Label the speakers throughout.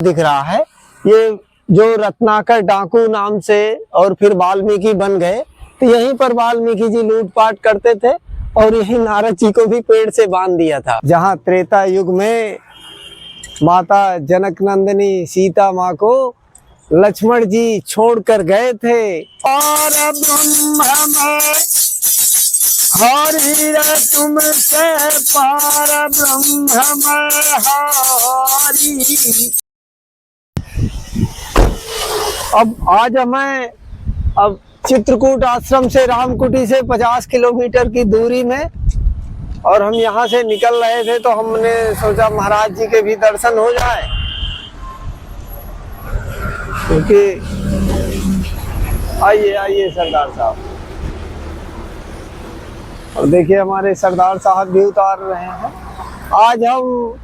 Speaker 1: दिख रहा है। ये जो रत्नाकर डाकू नाम से और फिर वाल्मीकि बन गए, तो यहीं पर वाल्मीकि जी लूटपाट करते थे और यही नारद जी को भी पेड़ से बांध दिया था। जहाँ त्रेता युग में माता जनक नंदिनी सीता माँ को लक्ष्मण जी छोड़कर गए थे। और ब्रह्म में हरि तुमसे पार ब्रह्म हरि। अब आज हमें चित्रकूट आश्रम से रामकुटी से 50 किलोमीटर की दूरी में, और हम यहाँ से निकल रहे थे तो हमने सोचा महाराज जी के भी दर्शन हो जाए, क्योंकि आइए आइए सरदार साहब। और देखिए हमारे सरदार साहब भी उतार रहे हैं। आज हम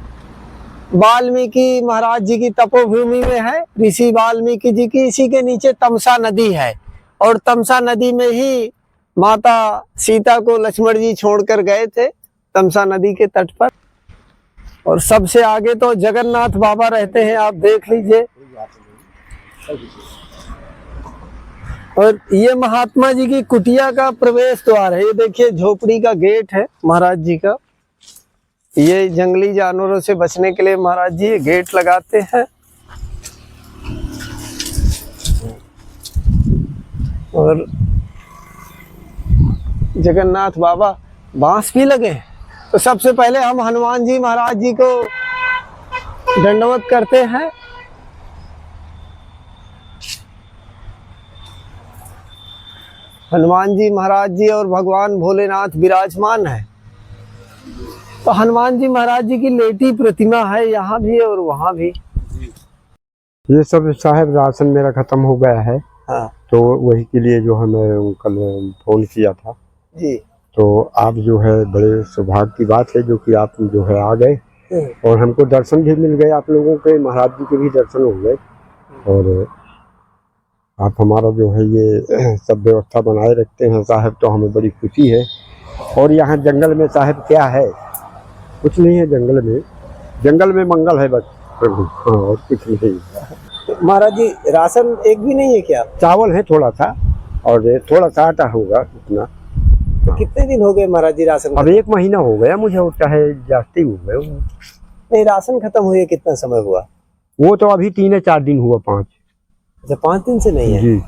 Speaker 1: वाल्मीकि महाराज जी की तपोभूमि में है, ऋषि वाल्मीकि जी की। इसी के नीचे तमसा नदी है और तमसा नदी में ही माता सीता को लक्ष्मण जी छोड़कर गए थे, तमसा नदी के तट पर। और सबसे आगे तो जगन्नाथ बाबा रहते हैं, आप देख लीजिए। और ये महात्मा जी की कुटिया का प्रवेश द्वार है। ये देखिए झोपड़ी का गेट है महाराज जी का। ये जंगली जानवरों से बचने के लिए महाराज जी ये गेट लगाते हैं। और जगन्नाथ बाबा बांस भी लगे। तो सबसे पहले हम हनुमान जी महाराज जी को दंडवत करते हैं। हनुमान जी महाराज जी और भगवान भोलेनाथ विराजमान है। तो हनुमान जी महाराज जी की लेटी प्रतिमा है यहाँ भी और वहाँ भी।
Speaker 2: ये सब साहब राशन मेरा खत्म हो गया है।
Speaker 1: हाँ।
Speaker 2: तो वही के लिए जो है मैं कल फोन किया था
Speaker 1: जी।
Speaker 2: तो आप जो है बड़े सौभाग्य की बात है जो कि आप जो है आ गए और हमको दर्शन भी मिल गए, आप लोगों के महाराज जी के भी दर्शन हो गए। और आप हमारा जो है ये सब व्यवस्था बनाए रखते हैं साहब, तो हमें बड़ी खुशी है। और यहाँ जंगल में साहब क्या है, कुछ नहीं है जंगल में मंगल है बस प्रभु, और कुछ नहीं।
Speaker 1: तो महाराज जी राशन एक भी नहीं है क्या?
Speaker 2: चावल है थोड़ा सा और थोड़ा सा आटा होगा इतना।
Speaker 1: तो कितने दिन हो गए महाराज जी राशन?
Speaker 2: अब 1 महीना हो गया मुझे, और चाहे जाते हो गए।
Speaker 1: नहीं, राशन खत्म हुए कितना समय हुआ?
Speaker 2: वो तो अभी 3 या 4 दिन हुआ, 5।
Speaker 1: अच्छा, 5 दिन से नहीं है
Speaker 2: जी।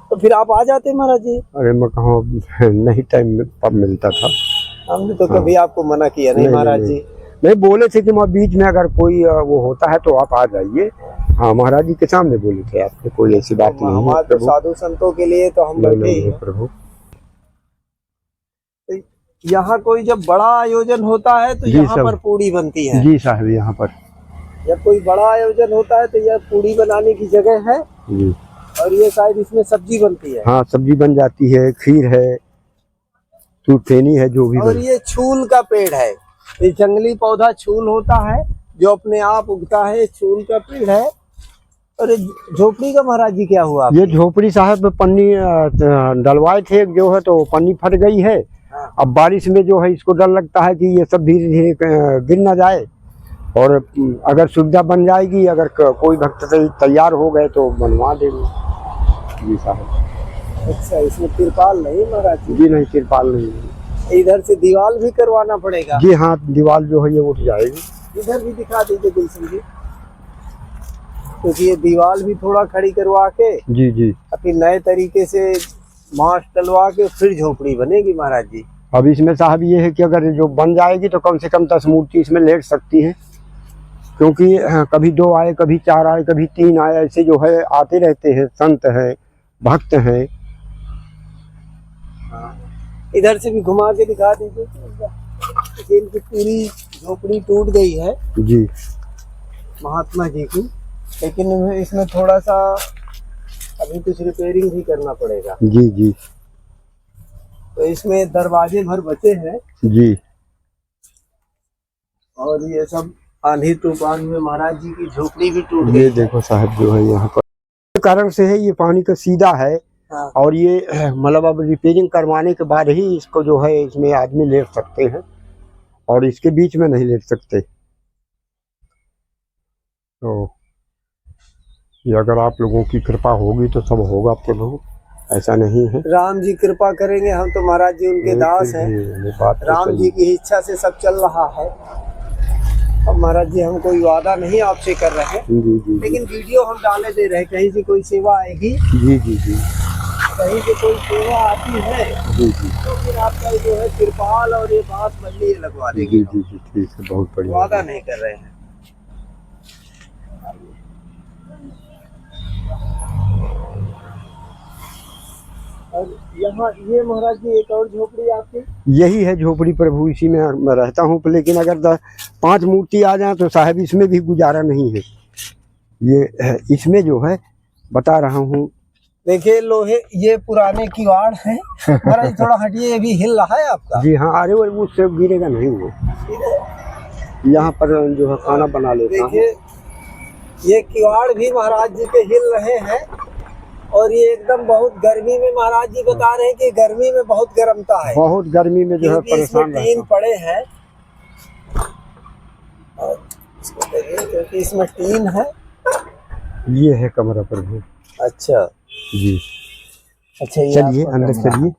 Speaker 1: तो फिर आप आ जाते महाराज जी?
Speaker 2: अरे मैं कहाँ, नहीं टाइम कब मिलता था।
Speaker 1: हमने तो कभी आपको मना किया नहीं महाराज जी।
Speaker 2: नहीं बोले थे कि मैं बीच में अगर कोई वो होता है तो आप आ जाइए। हाँ, महाराज जी के सामने बोले थे आपने, कोई ऐसी बात नहीं है।
Speaker 1: हमारे साधु संतों के लिए तो हम बैठे ही हैं
Speaker 2: प्रभु।
Speaker 1: यहाँ कोई जब बड़ा आयोजन होता है तो यहाँ पर पूड़ी बनती है।
Speaker 2: जी साहब, यहाँ पर
Speaker 1: जब कोई बड़ा आयोजन होता है तो यह पूड़ी बनाने की जगह है
Speaker 2: जी।
Speaker 1: और ये शायद इसमें सब्जी बनती है।
Speaker 2: हाँ, सब्जी बन जाती है, खीर है, सूरफेनी है, जो भी।
Speaker 1: और ये छूल का पेड़ है, ये जंगली पौधा छूल होता है जो अपने आप उगता है, छूल का पेड़ है। और झोपड़ी का महाराज जी क्या हुआ?
Speaker 2: ये झोपड़ी साहब पन्नी डलवाए थे जो है, तो पन्नी फट गई है।
Speaker 1: हाँ।
Speaker 2: अब बारिश में जो है इसको डर लगता है कि ये सब धीरे धीरे गिर ना जाए, और अगर सुविधा बन जाएगी, अगर कोई भक्त तैयार हो गए तो बनवा देंगे। जी साहब।
Speaker 1: अच्छा, इसमें तिरपाल नहीं महाराज जी?
Speaker 2: जी नहीं, तिरपाल नहीं।
Speaker 1: इधर से दीवार भी करवाना पड़ेगा?
Speaker 2: जी हाँ, दीवार जो है ये उठ जाएगी।
Speaker 1: इधर भी दिखा दीजिए गुलशन जी, क्योंकि ये दीवार भी थोड़ा खड़ी करवा के
Speaker 2: जी जी
Speaker 1: फिर नए तरीके से मांस डलवा के फिर झोपड़ी बनेगी महाराज जी।
Speaker 2: अब इसमें साहब ये है कि अगर जो बन जाएगी तो कम से कम 10 मूर्ति इसमें लेट सकती है, क्योंकि कभी 2 आए, कभी 4 आए, कभी 3 आए, ऐसे जो है आते रहते हैं, संत हैं, भक्त हैं।
Speaker 1: इधर से भी घुमा के दिखा दीजिए। इनकी पूरी झोपड़ी टूट गई है
Speaker 2: जी
Speaker 1: महात्मा जी की, लेकिन इसमें थोड़ा सा अभी कुछ रिपेयरिंग भी करना पड़ेगा।
Speaker 2: जी जी।
Speaker 1: तो इसमें दरवाजे भर बचे हैं
Speaker 2: जी।
Speaker 1: और ये सब आंधी तूफान में महाराज जी की झोपड़ी भी टूट गई।
Speaker 2: ये देखो साहब जो है यहाँ पर कारण से है, ये पानी का सीधा है।
Speaker 1: हाँ।
Speaker 2: और ये मतलब अब रिपेयरिंग करवाने के बाद ही इसको जो है इसमें आदमी लेट सकते हैं, और इसके बीच में नहीं लेट सकते। तो ये अगर आप लोगों की कृपा होगी तो सब होगा प्रभु, ऐसा नहीं है।
Speaker 1: राम जी कृपा करेंगे, हम तो महाराज जी उनके दास हैं।
Speaker 2: ये बात तो
Speaker 1: राम
Speaker 2: सही
Speaker 1: जी की इच्छा से सब चल रहा है। अब महाराज जी हम कोई वादा नहीं आपसे कर रहे हैं,
Speaker 2: जी जी
Speaker 1: लेकिन वीडियो हम डाले दे रहे हैं। कहीं से कोई सेवा आएगी,
Speaker 2: जी जी जी
Speaker 1: कहीं से कोई सेवा आती है
Speaker 2: जी जी
Speaker 1: तो फिर आपका जो है तिरपाल और ये बात बल्ली लगवा
Speaker 2: जी
Speaker 1: देंगे।
Speaker 2: जी जी ठीक है, बहुत बढ़िया।
Speaker 1: वादा नहीं कर रहे हैं। और यहाँ ये महाराज जी एक और झोपड़ी आपकी,
Speaker 2: यही है झोपड़ी प्रभु, इसी में मैं रहता हूँ। लेकिन अगर 5 मूर्ति आ जाए तो साहब इसमें भी गुजारा नहीं है। ये इसमें जो है बता रहा हूँ,
Speaker 1: देखिए लोहे ये पुराने किवाड़ हैं। महाराज जी थोड़ा हटिए, ये भी हिल रहा है आपका।
Speaker 2: जी हाँ, अरे वो उससे गिरेगा नहीं वो। यहाँ पर जो है खाना बना लेता हूँ।
Speaker 1: देखिए ये किवाड़ भी महाराज जी के हिल रहे हैं। और ये एकदम बहुत गर्मी में महाराज जी बता रहे हैं कि गर्मी में बहुत गर्मता है,
Speaker 2: बहुत गर्मी में जो है
Speaker 1: क्योंकि इसमें
Speaker 2: परेशान
Speaker 1: टीन
Speaker 2: रहता
Speaker 1: पड़े हैं। और इसको देखिए, क्योंकि इसमें टीन है।
Speaker 2: हूँ। ये है कमरा प्रभु।
Speaker 1: अच्छा
Speaker 2: जी
Speaker 1: अच्छा, ये
Speaker 2: चलिए
Speaker 1: आपका
Speaker 2: अंदर
Speaker 1: कमरा।
Speaker 2: चलिए।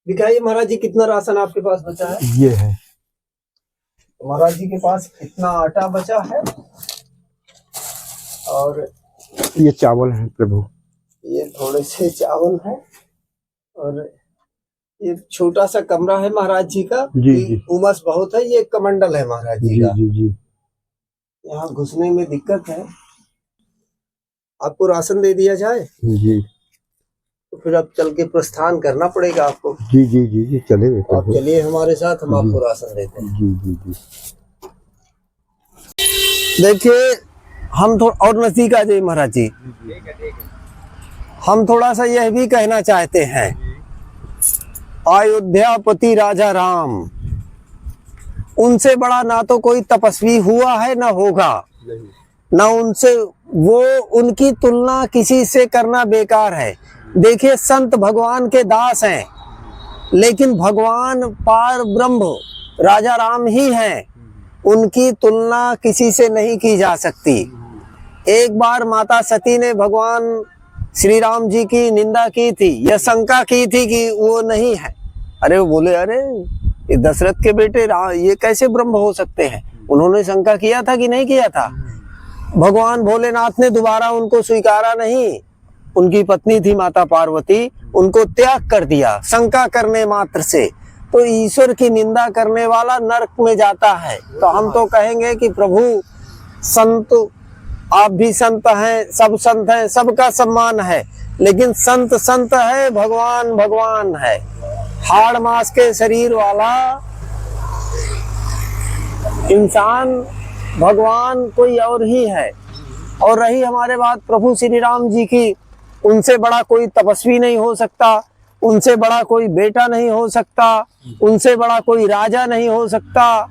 Speaker 1: दिखाइए महाराज जी कितना राशन आपके पास बचा है।
Speaker 2: ये है
Speaker 1: महाराज जी के पास कितना आटा बचा है। और
Speaker 2: ये चावल है प्रभु।
Speaker 1: ये थोड़े से चावल है। और ये छोटा सा कमरा है महाराज जी का।
Speaker 2: जी जी
Speaker 1: उमस बहुत है। ये कमंडल है महाराज जी
Speaker 2: जी
Speaker 1: का।
Speaker 2: जी जी
Speaker 1: यहाँ घुसने में दिक्कत है। आपको राशन दे दिया जाए
Speaker 2: जी
Speaker 1: तो फिर अब चल के प्रस्थान करना पड़ेगा आपको।
Speaker 2: जी जी जी जी चले
Speaker 1: आप
Speaker 2: प्रभु।
Speaker 1: चलिए हमारे साथ, हम
Speaker 2: जी।
Speaker 1: आपको राशन देते हैं।
Speaker 2: जी जी जी
Speaker 1: देखिए हम थोड़ा और नजदीक आ जाइए महाराज जी। हम थोड़ा सा यह भी कहना चाहते हैं, अयोध्यापति राजा राम, उनसे बड़ा ना तो कोई तपस्वी हुआ है ना होगा, ना उनसे वो, उनकी तुलना किसी से करना बेकार है। देखिए संत भगवान के दास हैं, लेकिन भगवान पार ब्रह्म राजा राम ही हैं। उनकी तुलना किसी से नहीं की जा सकती। एक बार माता सती ने भगवान श्री राम जी की निंदा की थी, यह शंका की थी कि वो नहीं है। अरे वो बोले, अरे ये दशरथ के बेटे ये कैसे ब्रह्म हो सकते हैं। उन्होंने शंका किया था कि नहीं किया था। भगवान भोलेनाथ ने दोबारा उनको स्वीकारा नहीं। उनकी पत्नी थी माता पार्वती, उनको त्याग कर दिया शंका करने मात्र से। तो ईश्वर की निंदा करने वाला नरक में जाता है। तो हम तो कहेंगे कि प्रभु संत, आप भी संत हैं, सब संत हैं, सबका सम्मान है, लेकिन संत संत है, भगवान भगवान है। हाड़ मास के शरीर वाला इंसान भगवान कोई और ही है। और रही हमारे बात प्रभु श्री राम जी की, उनसे बड़ा कोई तपस्वी नहीं हो सकता, उनसे बड़ा कोई बेटा नहीं हो सकता, उनसे बड़ा कोई राजा नहीं हो सकता।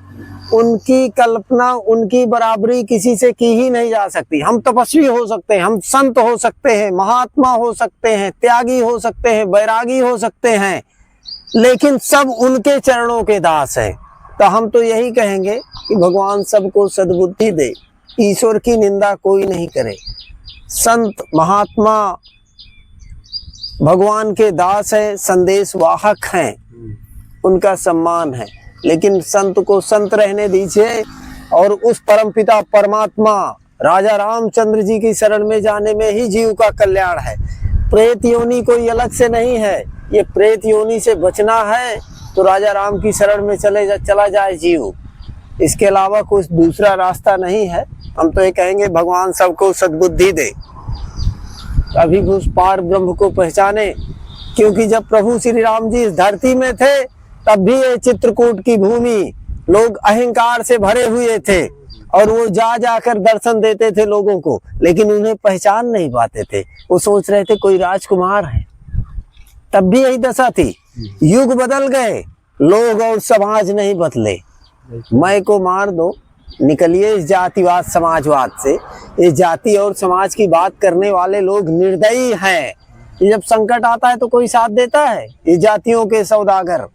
Speaker 1: उनकी कल्पना, उनकी बराबरी किसी से की ही नहीं जा सकती। हम तपस्वी हो सकते हैं, हम संत हो सकते हैं, महात्मा हो सकते हैं, त्यागी हो सकते हैं, बैरागी हो सकते हैं, लेकिन सब उनके चरणों के दास हैं। तो हम तो यही कहेंगे कि भगवान सबको सद्बुद्धि दे, ईश्वर की निंदा कोई नहीं करे। संत महात्मा भगवान के दास हैं, संदेश वाहक हैं, उनका सम्मान है। लेकिन संत को संत रहने दीजिए और उस परमपिता परमात्मा राजा रामचंद्र जी की शरण में जाने में ही जीव का कल्याण है। प्रेत योनि कोई अलग से नहीं है। ये प्रेत योनि से बचना है तो राजा राम की शरण में चला जाए जीव। इसके अलावा कुछ दूसरा रास्ता नहीं है। हम तो ये कहेंगे भगवान सबको सद्बुद्धि दे, अभी उस पार ब्रह्म को पहचाने। क्योंकि जब प्रभु श्री राम जी इस धरती में थे, तब भी ये चित्रकूट की भूमि लोग अहंकार से भरे हुए थे और वो जाकर दर्शन देते थे लोगों को, लेकिन उन्हें पहचान नहीं पाते थे। वो सोच रहे थे कोई राजकुमार है। तब भी यही दशा थी। युग बदल गए, लोग और समाज नहीं बदले। मैं को मार दो, निकलिए इस जातिवाद समाजवाद से। ये जाति और समाज की बात करने वाले लोग निर्दयी हैं। ये जब संकट आता है तो कोई साथ देता है? ये जातियों के सौदागर।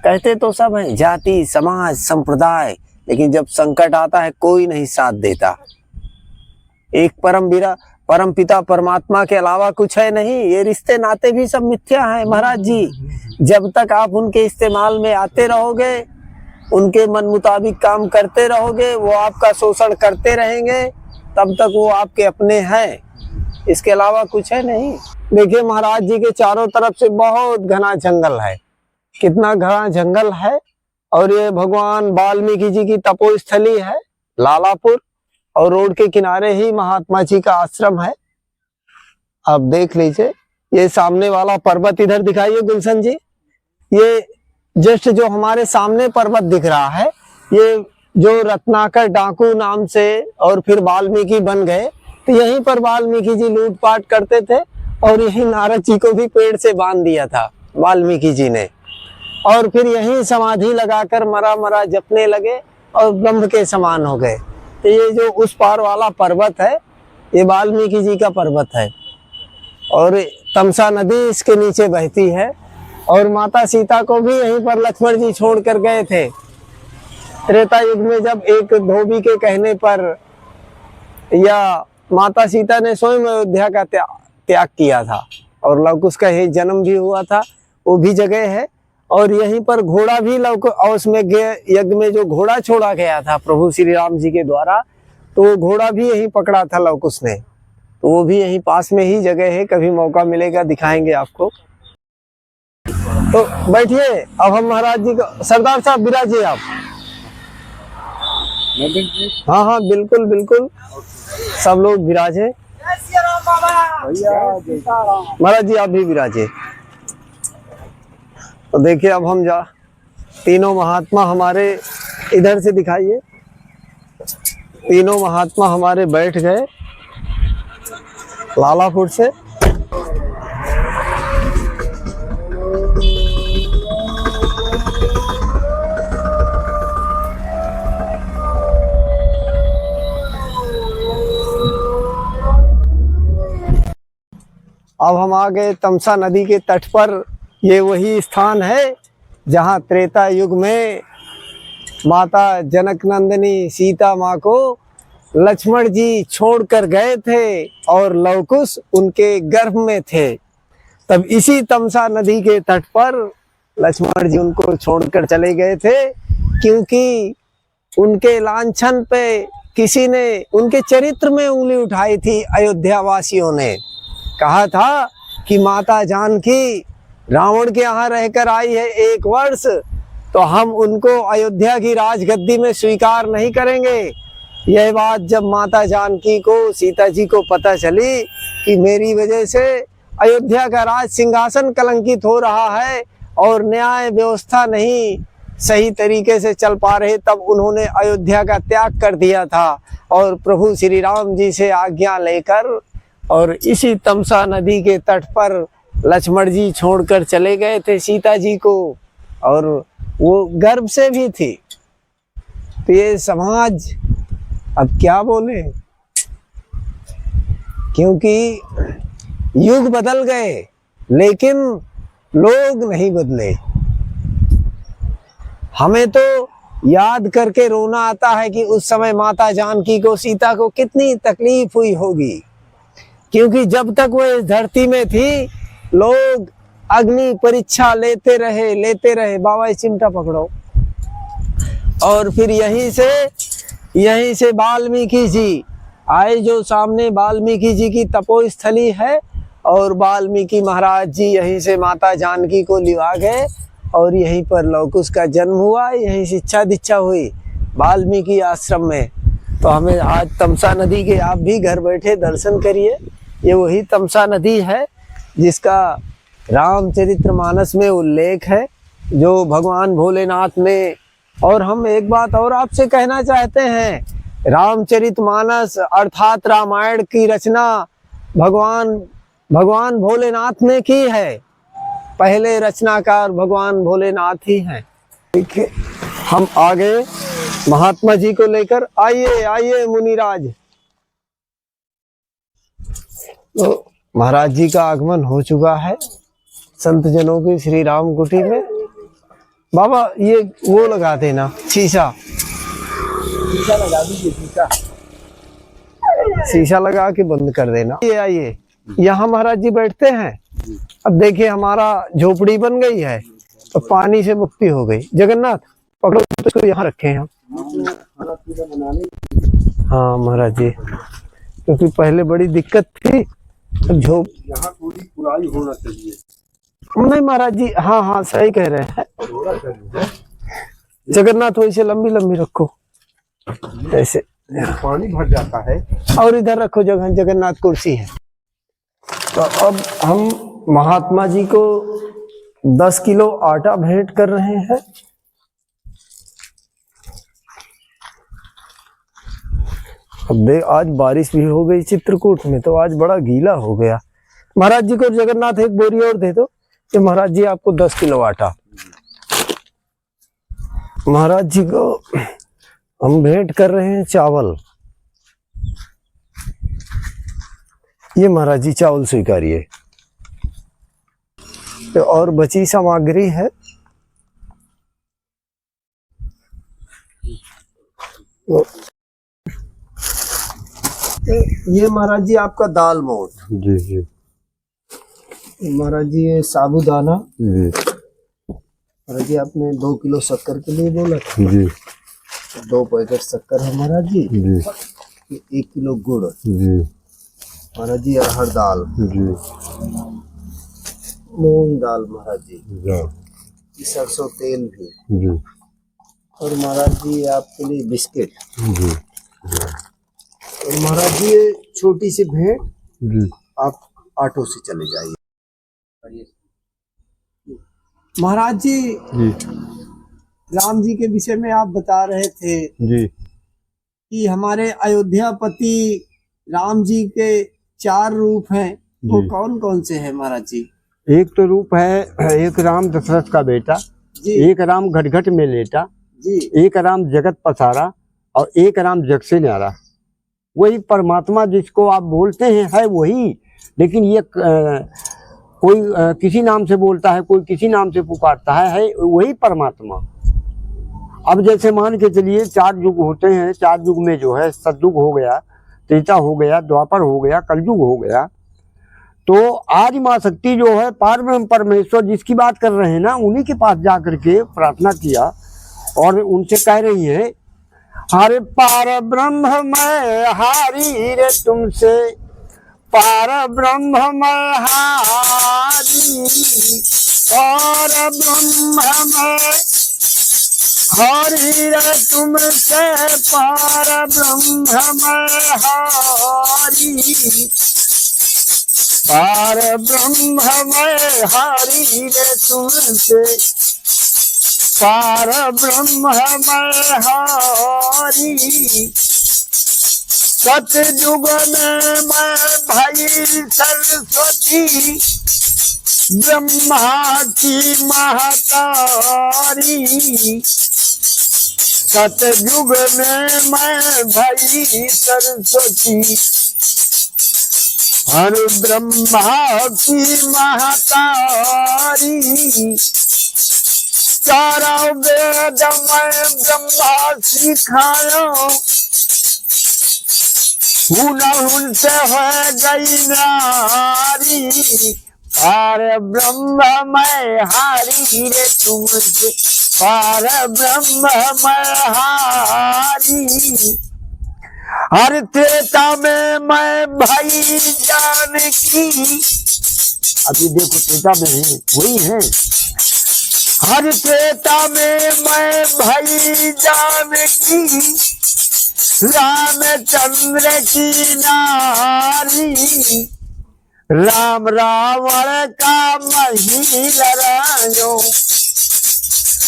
Speaker 1: कहते तो सब हैं जाति समाज संप्रदाय, लेकिन जब संकट आता है कोई नहीं साथ देता। एक परम पिता परमात्मा के अलावा कुछ है नहीं। ये रिश्ते नाते भी सब मिथ्या हैं महाराज जी। जब तक आप उनके इस्तेमाल में आते रहोगे, उनके मन मुताबिक काम करते रहोगे, वो आपका शोषण करते रहेंगे, तब तक वो आपके अपने हैं, इसके अलावा कुछ है नहीं। देखिए महाराज जी के चारों तरफ से बहुत घना जंगल है, कितना घना जंगल है। और ये भगवान वाल्मीकि जी की तपोस्थली है लालापुर, और रोड के किनारे ही महात्मा जी का आश्रम है। आप देख लीजिए, ये सामने वाला पर्वत इधर दिखाइए गुलशन जी। ये जस्ट जो हमारे सामने पर्वत दिख रहा है, ये जो रत्नाकर डाकू नाम से और फिर वाल्मीकि बन गए, तो यहीं पर वाल्मीकि जी लूटपाट करते थे, और यही नारद जी को भी पेड़ से बांध दिया था वाल्मीकि जी ने, और फिर यहीं समाधि लगाकर मरा मरा जपने लगे और ब्रह्म के समान हो गए। तो ये जो उस पार वाला पर्वत है, ये वाल्मीकि जी का पर्वत है, और तमसा नदी इसके नीचे बहती है। और माता सीता को भी यहीं पर लक्ष्मण जी छोड़ कर गए थे त्रेता युग में, जब एक धोबी के कहने पर, या माता सीता ने स्वयं अयोध्या का त्याग किया था, और लवकुश का ही जन्म भी हुआ था, वो भी जगह है। और यहीं पर घोड़ा भी और उसमें यज्ञ में जो घोड़ा छोड़ा गया था प्रभु श्री राम जी के द्वारा, तो वो घोड़ा भी यहीं पकड़ा था लवकुश ने, तो वो भी यहीं पास में ही जगह है। कभी मौका मिलेगा दिखाएंगे आपको। तो बैठिए, अब हम महाराज जी को, सरदार साहब विराजिए आप। हाँ हाँ बिल्कुल बिल्कुल, सब लोग विराजे। महाराज जी आप भी विराजे। तो देखिए अब हम तीनों महात्मा हमारे इधर से दिखाइए। तीनों महात्मा हमारे बैठ गए लालापुर से। अब हम आ गए तमसा नदी के तट पर। ये वही स्थान है जहाँ त्रेता युग में माता जनक नंदिनी सीता माँ को लक्ष्मण जी छोड़कर गए थे और लवकुश उनके गर्भ में थे। तब इसी तमसा नदी के तट पर लक्ष्मण जी उनको छोड़कर चले गए थे, क्योंकि उनके लांछन पे किसी ने उनके चरित्र में उंगली उठाई थी। अयोध्या वासियों ने कहा था कि माता जानकी रावण के यहाँ रहकर आई है 1 वर्ष, तो हम उनको अयोध्या की राजगद्दी में स्वीकार नहीं करेंगे। यह बात जब माता जानकी को, सीता जी को पता चली कि मेरी वजह से अयोध्या का राज सिंहासन कलंकित हो रहा है और न्याय व्यवस्था नहीं सही तरीके से चल पा रहे, तब उन्होंने अयोध्या का त्याग कर दिया था और प्रभु श्री राम जी से आज्ञा लेकर और इसी तमसा नदी के तट पर लक्ष्मण जी छोड़कर चले गए थे सीता जी को, और वो गर्भ से भी थी। तो ये समाज अब क्या बोले, क्योंकि युग बदल गए लेकिन लोग नहीं बदले। हमें तो याद करके रोना आता है कि उस समय माता जानकी को, सीता को कितनी तकलीफ हुई होगी, क्योंकि जब तक वो इस धरती में थी लोग अग्नि परीक्षा लेते रहे। बाबा इस चिमटा पकड़ो। और फिर यहीं से वाल्मीकि जी आए, जो सामने वाल्मीकि जी की तपोस्थली है, और वाल्मीकि महाराज जी यहीं से माता जानकी को लिवा गए और यहीं पर लवकुश का जन्म हुआ, यहीं शिक्षा दीक्षा हुई वाल्मीकि आश्रम में। तो हमें आज तमसा नदी के आप भी घर बैठे दर्शन करिए। ये वही तमसा नदी है जिसका रामचरितमानस में उल्लेख है, जो भगवान भोलेनाथ ने। और हम एक बात और आपसे कहना चाहते हैं, रामचरितमानस अर्थात रामायण की रचना भगवान भोलेनाथ ने की है। पहले रचनाकार भगवान भोलेनाथ ही हैं। देखिए हम आ गए महात्मा जी को लेकर। आइए मुनिराज। तो महाराज जी का आगमन हो चुका है संत जनों की श्री राम कुटी में। बाबा ये वो लगा देना शीशा,
Speaker 2: शीशा लगा दीजिए, शीशा।
Speaker 1: शीशा लगा के बंद कर देना। ये आइए, यहाँ महाराज जी बैठते हैं। अब देखिए हमारा झोपड़ी बन गई है तो पानी से मुक्ति हो गई। जगन्नाथ पकड़ो तो इसको यहाँ रखे हैं हम। हाँ महाराज जी, क्योंकि पहले बड़ी दिक्कत थी। झोप
Speaker 2: यहाँ पूरी पुराई होना चाहिए।
Speaker 1: नहीं महाराज जी, हाँ हाँ सही कह रहे हैं। जगन्नाथ वैसे लंबी लंबी रखो ऐसे,
Speaker 2: पानी भर जाता है।
Speaker 1: और इधर रखो जगह जगन्नाथ कुर्सी है। तो अब हम महात्मा जी को 10 किलो आटा भेंट कर रहे हैं। अब देख आज बारिश भी हो गई चित्रकूट में, तो आज बड़ा गीला हो गया। महाराज जी को जगन्नाथ एक बोरी और दे दो कि महाराज जी आपको 10 किलो आटा। महाराज जी को हम भेंट कर रहे हैं चावल। ये महाराज जी चावल स्वीकारिए। तो और बची सामग्री है, ये महाराज जी आपका दाल मोठ।
Speaker 2: जी जी।
Speaker 1: महाराज जी ये साबूदाना।
Speaker 2: जी
Speaker 1: महाराज जी आपने 2 किलो शक्कर के लिए बोला था।
Speaker 2: जी
Speaker 1: 2 पैकेट शक्कर है महाराज जी।
Speaker 2: जी
Speaker 1: 1 किलो गुड़।
Speaker 2: जी
Speaker 1: महाराज जी अरहर दाल।
Speaker 2: जी
Speaker 1: मूंग दाल महाराज जी।
Speaker 2: जी
Speaker 1: सरसों तेल भी।
Speaker 2: जी
Speaker 1: और महाराज जी आपके लिए बिस्किट।
Speaker 2: जी
Speaker 1: और महाराज जी ये छोटी सी भेंट
Speaker 2: जी।
Speaker 1: आप ऑटो से चले जाइए। महाराज जी
Speaker 2: जी
Speaker 1: राम जी के विषय में आप बता रहे थे
Speaker 2: जी
Speaker 1: कि हमारे अयोध्यापति राम जी के 4 रूप हैं। वो
Speaker 2: जी।
Speaker 1: कौन कौन से हैं महाराज जी?
Speaker 2: एक तो रूप है, एक राम दशरथ का बेटा
Speaker 1: जी
Speaker 2: एक राम घटघट में लेटा,
Speaker 1: जी
Speaker 2: एक राम जगत पसारा और एक राम जग से न्यारा। वही परमात्मा जिसको आप बोलते हैं है वही, लेकिन ये कोई किसी नाम से बोलता है, कोई किसी नाम से पुकारता है वही परमात्मा। अब जैसे मान के चलिए 4 युग होते हैं, 4 युग में जो है सतयुग हो गया, त्रेता हो गया, द्वापर हो गया, कलयुग हो गया। तो आज माँ शक्ति जो है पारब्रह्म परमेश्वर जिसकी बात कर रहे हैं ना, उन्हीं के पास जा करके प्रार्थना किया और उनसे कह रही है, हरे पार ब्रह्म मैं हारी रे तुमसे, पार ब्रह्म मैं हारी, पार ब्रह्म मैं हारी रे तुमसे, पार ब्रह्म मैं हारी, पार ब्रह्म मैं हारी रे तुमसे, पार ब्रह्म मैं हारी। सतयुग में मैं भई सरस्वती, ब्रह्मा की महतारी, सतयुग में मैं भई सरस्वती, हर ब्रह्मा की महतारी, चारों वेद मैं ब्रह्मा सिखायो, हुन से हो गई नारी, पार ब्रह्म मैं हारी रे तुमसे, पार ब्रह्म मैं हारी। हर त्रेता में मैं भाई जानकी, अभी देखो त्रेता में है वही है, हर त्रेता में मैं भाई जानकी, रामचंद्र की नारी, राम रावण का मही लड़ायो,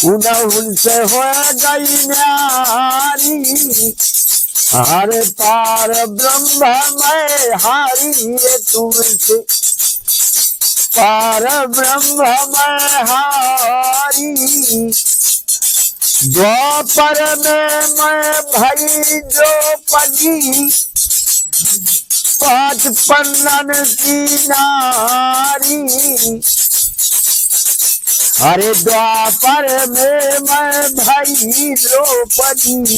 Speaker 2: उनसे हो गई नारी, हरे पार ब्रह्म मैं हारी रे तुमसे, पार ब्रह्म मैं हारी। द्वापर में मैं भई द्रौपदी, 5 पन्नन की नारी,
Speaker 1: अरे द्वापर में मैं भाई द्रौपदी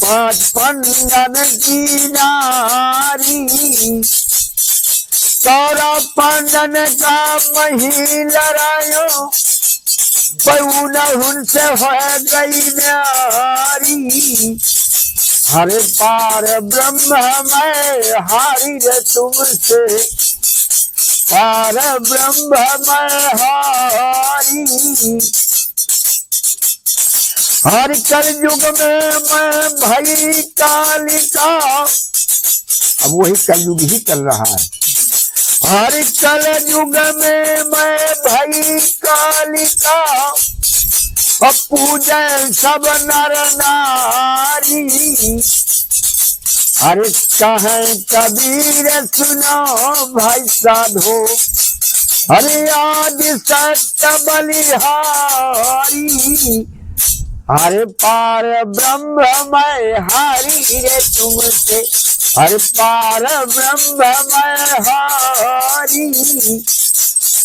Speaker 1: 5 पंडन की नारी, सौरभ पंडन का मही लड़ायो, पौन उनसे हो गई नारी। हरे पार ब्रह्म मैं हारी रे तुमसे, पार ब्रह्म मैं हारी। हर कल युग में मैं भई कालिका, अब वही कलयुग ही चल रहा है। हर कल युग में मैं भई कालिका, पूजन सब नर नारी। अरे कहे कबीर सुनो भाई साधो, अरे आज सत्य बलिहारी। अरे पार ब्रह्म मैं हारी रे तुमसे, अरे पार ब्रह्म मैं हारी।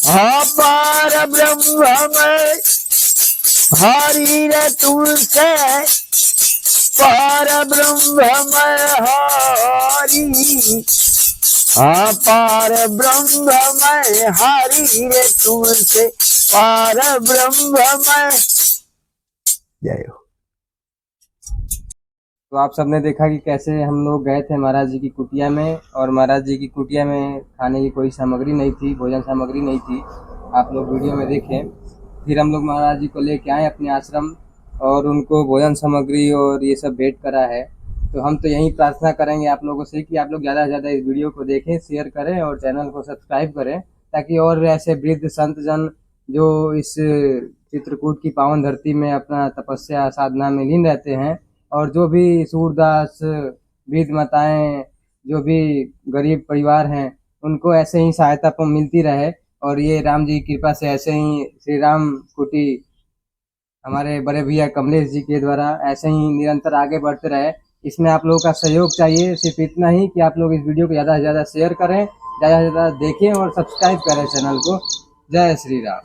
Speaker 1: हाँ पार ब्रह्म मैं हारी रे तुमसे, पार ब्रह्म मैं हारी। हाँ पार ब्रह्म मैं हारी रे तुमसे, पार ब्रह्म मैं। जय हो।
Speaker 3: तो आप सबने देखा कि कैसे हम लोग गए थे महाराज जी की कुटिया में, और महाराज जी की कुटिया में खाने की कोई सामग्री नहीं थी, भोजन सामग्री नहीं थी। आप लोग वीडियो में देखें। फिर हम लोग महाराज जी को लेके आए अपने आश्रम और उनको भोजन सामग्री और ये सब भेंट करा है। तो हम तो यही प्रार्थना करेंगे आप लोगों से कि आप लोग ज़्यादा से ज़्यादा इस वीडियो को देखें, शेयर करें और चैनल को सब्सक्राइब करें, ताकि और ऐसे वृद्ध संत जन जो इस चित्रकूट की पावन धरती में अपना तपस्या साधना में लीन रहते हैं, और जो भी सूरदास वृद्ध माताएं, जो भी गरीब परिवार हैं, उनको ऐसे ही सहायता मिलती रहे। और ये राम जी की कृपा से ऐसे ही श्री राम कुटी हमारे बड़े भैया कमलेश जी के द्वारा ऐसे ही निरंतर आगे बढ़ते रहे। इसमें आप लोगों का सहयोग चाहिए, सिर्फ इतना ही कि आप लोग इस वीडियो को ज़्यादा से ज़्यादा शेयर करें, ज़्यादा से ज़्यादा देखें और सब्सक्राइब करें चैनल को। जय श्री राम।